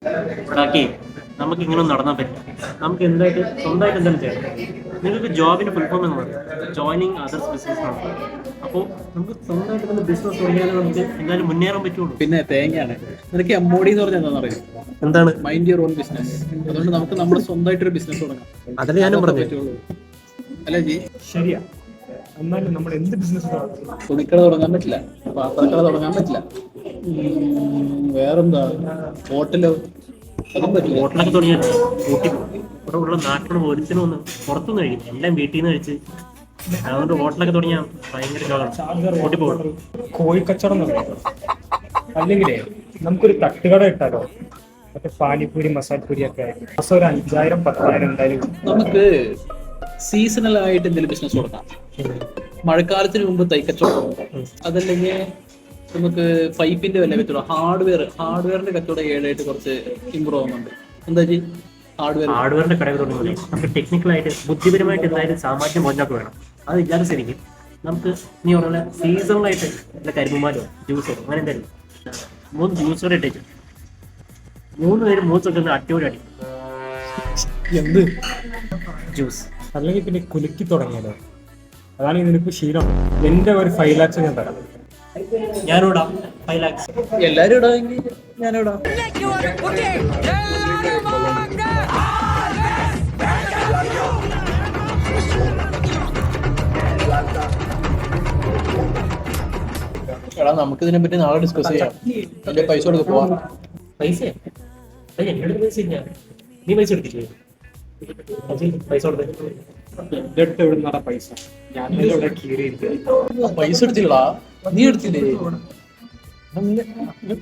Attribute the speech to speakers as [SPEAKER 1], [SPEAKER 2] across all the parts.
[SPEAKER 1] ഉണ്ടാക്കി നമുക്ക് ഇങ്ങനെ നടന്നാൽ പറ്റും. നമുക്ക് എന്തായിട്ട് സ്വന്തമായിട്ട് എന്തെങ്കിലും ചെയ്യണം. നിങ്ങൾക്ക് ജോബിന് ഫുൾ ഫോം എന്ന് പറയും ജോയിനിങ് അതേഴ്സ് ബിസിനസ് ആണ്. അപ്പോൾ നമുക്ക് സ്വന്തമായിട്ട് തന്നെ ബിസിനസ് തുടങ്ങിയാലേ നമുക്ക് എന്തായാലും മുന്നേറാൻ പറ്റുള്ളൂ.
[SPEAKER 2] പിന്നെ തേങ്ങയാണ്. നിനക്ക് MOD എന്ന് പറഞ്ഞാൽ എന്താണെന്ന് അറിയാം?
[SPEAKER 1] എന്താണ്?
[SPEAKER 2] Mind your own business. അതുകൊണ്ട് നമുക്ക് നമ്മുടെ സ്വന്തമായിട്ടൊരു ബിസിനസ് തുടങ്ങാം.
[SPEAKER 1] അതല്ലേ ഞാനും പറഞ്ഞു.
[SPEAKER 2] പറ്റുള്ളൂ അല്ലേ ജി?
[SPEAKER 3] ശരിയാ. എന്നാലും നമ്മൾ എന്ത് ബിസിനസ്
[SPEAKER 2] തുണിക്കട തുടങ്ങാൻ പറ്റില്ല, പാത്രക്കട തുടങ്ങാൻ പറ്റില്ല, വേറെന്താ ഹോട്ടലോ അതും പറ്റില്ല.
[SPEAKER 1] ഹോട്ടലൊക്കെ തുടങ്ങിയാൽ കൂട്ടി ഇവിടെ ഉള്ള നാട്ടിലുള്ള ഒരുത്തിനും ഒന്ന് പുറത്തുനിന്ന് കഴിക്കും, എല്ലാം വീട്ടിൽ നിന്ന് കഴിച്ച്. അതുകൊണ്ട് ഹോട്ടലൊക്കെ തുടങ്ങിയാൽ ഭയങ്കര കൂട്ടിപ്പോകണം.
[SPEAKER 3] കോഴിക്കച്ചവടം തുടങ്ങാം. അല്ലെങ്കിലേ നമുക്കൊരു തട്ടുകട ഇട്ടാലോ? മറ്റേ പാനിപ്പൂരി മസാലപ്പൂരി ഒക്കെ മാസം ഒരു 5,000 10,000 എന്തായാലും.
[SPEAKER 2] നമുക്ക് സീസണൽ ആയിട്ട് എന്തെങ്കിലും ബിസിനസ് തുടങ്ങാം. മഴക്കാലത്തിന് മുമ്പ് തൈക്കച്ചവടം, അതല്ലെങ്കിൽ നമുക്ക് പൈപ്പിന്റെ വല്ല കച്ചവടം, ഹാർഡ്വെയറിന്റെ കച്ചവടം ഏഴായിട്ട് കുറച്ച് ഇമ്പ്രൂവ് ആവുന്നുണ്ട്. എന്താ ജി?
[SPEAKER 1] ഹാർഡ്വെയറിന്റെ കടകൾ തുടങ്ങുന്നത് നമുക്ക് ടെക്നിക്കലായിട്ട് ബുദ്ധിപരമായിട്ട് എന്തായാലും സാമാന്യം മുന്നോട്ട് വേണം. അത് ഇല്ലാതെ ശരിക്കും നമുക്ക് നീ പറഞ്ഞ സീസണലായിട്ട് വല്ല കരിമ്പുമാലോ ജ്യൂസോ അങ്ങനെ എന്തായാലും 3 ജ്യൂസ് കൂടെ ഇട്ടേക്കും. 3 പേര് മൂത്തൊക്കെ അടിപൊളി അടി
[SPEAKER 3] എന്ത്
[SPEAKER 1] ജ്യൂസ്.
[SPEAKER 3] അല്ലെങ്കിൽ പിന്നെ കുലുക്കി തുടങ്ങിയാലോ? അതാണ് നിനക്ക് ശീലം. എന്റെ ഒരു 5 lakhs ഞാൻ തരാം.
[SPEAKER 1] ഞാനിവിടാം 5 lakhs.
[SPEAKER 2] എല്ലാരും ഇടാമെങ്കിൽ ഞാനിടാം. എടാ നമുക്ക് ഇതിനെ പറ്റി നാളെ ഡിസ്കസ് ചെയ്യാം. എന്റെ പൈസ കൊടുക്ക പോവാം.
[SPEAKER 1] പൈസ എന്നോട് പൈസ ഇല്ല. നീ പൈസ എടുത്തില്ലേ? പൈസ കൊടുത്തേ.
[SPEAKER 3] എന്റെ അടുത്ത് എവിടെ നിന്നാ പൈസ? ഞാൻ ഇവിടെ കീറിയിരിക്കുക.
[SPEAKER 2] പൈസ എടുത്തില്ലടാ, നീ എടുത്തില്ലേ?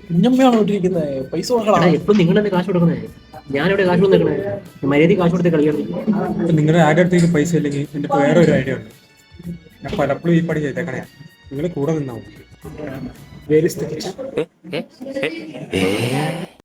[SPEAKER 2] കുഞ്ഞമ്മയാണോ ഇട്ടിരിക്കുന്നത്? പൈസ കൊടുക്കണം.
[SPEAKER 1] എപ്പോഴും നിങ്ങൾ തന്നെ കാശ് കൊടുക്കുന്നത്. ഞാനിവിടെ കാശ് കൊടുത്തേക്കണേ. മര്യാദ കാശ് കൊടുത്ത് കളിയാണ്.
[SPEAKER 3] നിങ്ങളുടെ ആരുടെ അടുത്തേക്ക് പൈസ ഇല്ലെങ്കിൽ എന്റെ വേറെ ഒരു ഐഡിയ ഉണ്ട്. ഞാൻ പലപ്പോഴും ഈ പണി ചെയ്തേക്കണേ. നിങ്ങൾ കൂടെ നിന്നാവും.